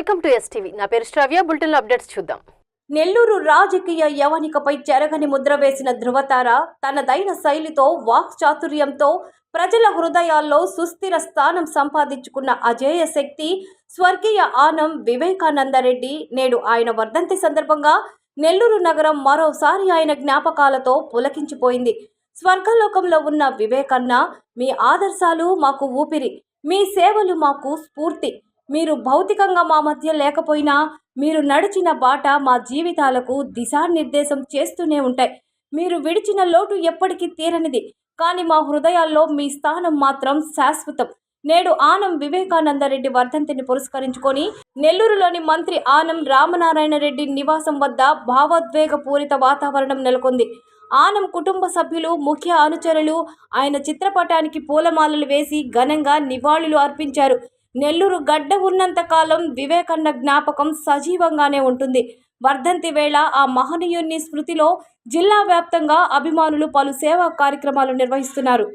Welcome to STV. నా పేరు శ్రావ్య. Bulletin updates చూద్దాం. నెల్లూరు రాజకీయ యవనికపై చెరగని ముద్ర వేసిన ధృవతార తనదైన శైలితో వాక్ చాతుర్యంతో ప్రజల హృదయాల్లో సుస్థిర స్థానం సంపాదించుకున్న అజేయ శక్తి స్వర్గీయ ఆనం వివేకానందరెడ్డి నేడు ఆయన వర్ధంతి సందర్భంగా నెల్లూరు నగరం మరోసారి ఆయన జ్ఞాపకాలతో పులకించిపోయింది. స్వర్గలోకంలో ఉన్న వివేకన్న, మీ ఆదర్శాలు మాకు ఊపిరి, మీ సేవలు మాకు స్ఫూర్తి. మీరు భౌతికంగా మా మధ్య లేకపోయినా మీరు నడిచిన బాట మా జీవితాలకు దిశానిర్దేశం చేస్తూనే ఉంటాయి. మీరు విడిచిన లోటు ఎప్పటికీ తీరనిది, కానీ మా హృదయాల్లో మీ స్థానం మాత్రం శాశ్వతం. నేడు ఆనం వివేకానందరెడ్డి వర్ధంతిని పురస్కరించుకొని నెల్లూరులోని మంత్రి ఆనం రామనారాయణ రెడ్డి నివాసం వద్ద భావోద్వేగపూరిత వాతావరణం నెలకొంది. ఆనం కుటుంబ సభ్యులు, ముఖ్య అనుచరులు ఆయన చిత్రపటానికి పూలమాలలు వేసి ఘనంగా నివాళులు అర్పించారు. నెల్లూరు గడ్డ ఉన్నంత కాలం వివేకన్న జ్ఞాపకం సజీవంగానే ఉంటుంది. వర్ధంతి వేళ ఆ మహనీయుని స్మృతిలో జిల్లా వ్యాప్తంగా అభిమానులు పలు సేవా కార్యక్రమాలు నిర్వహిస్తున్నారు.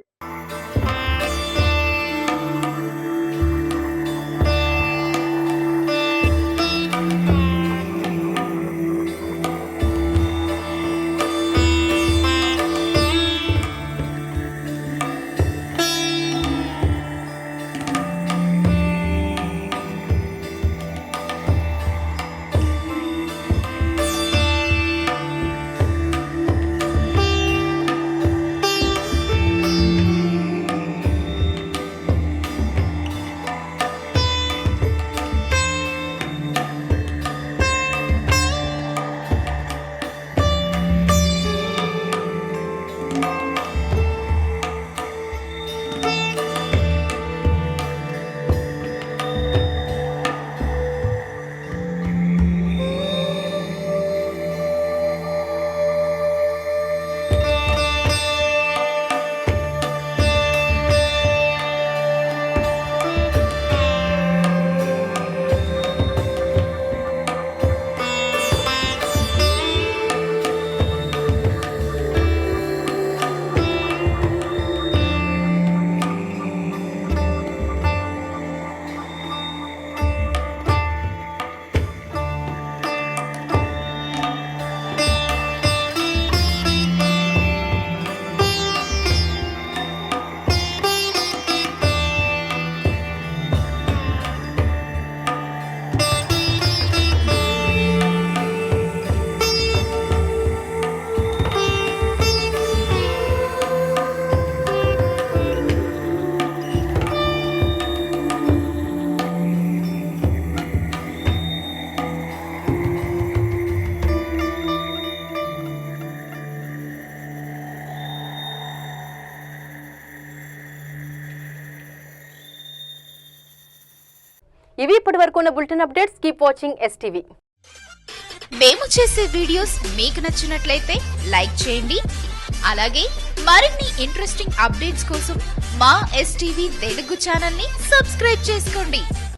ఇవి ఇప్పటి వరకు ఉన్న bulletin updates. Keep watching STV. మేము చేసే వీడియోస్ మీకు నచ్చినట్లయితే లైక్ చేయండి. అలాగే మరిన్ని ఇంట్రెస్టింగ్ అప్డేట్స్ కోసం మా ఎస్టీవీ తెలుగు ఛానల్ ని సబ్స్క్రైబ్ చేసుకోండి.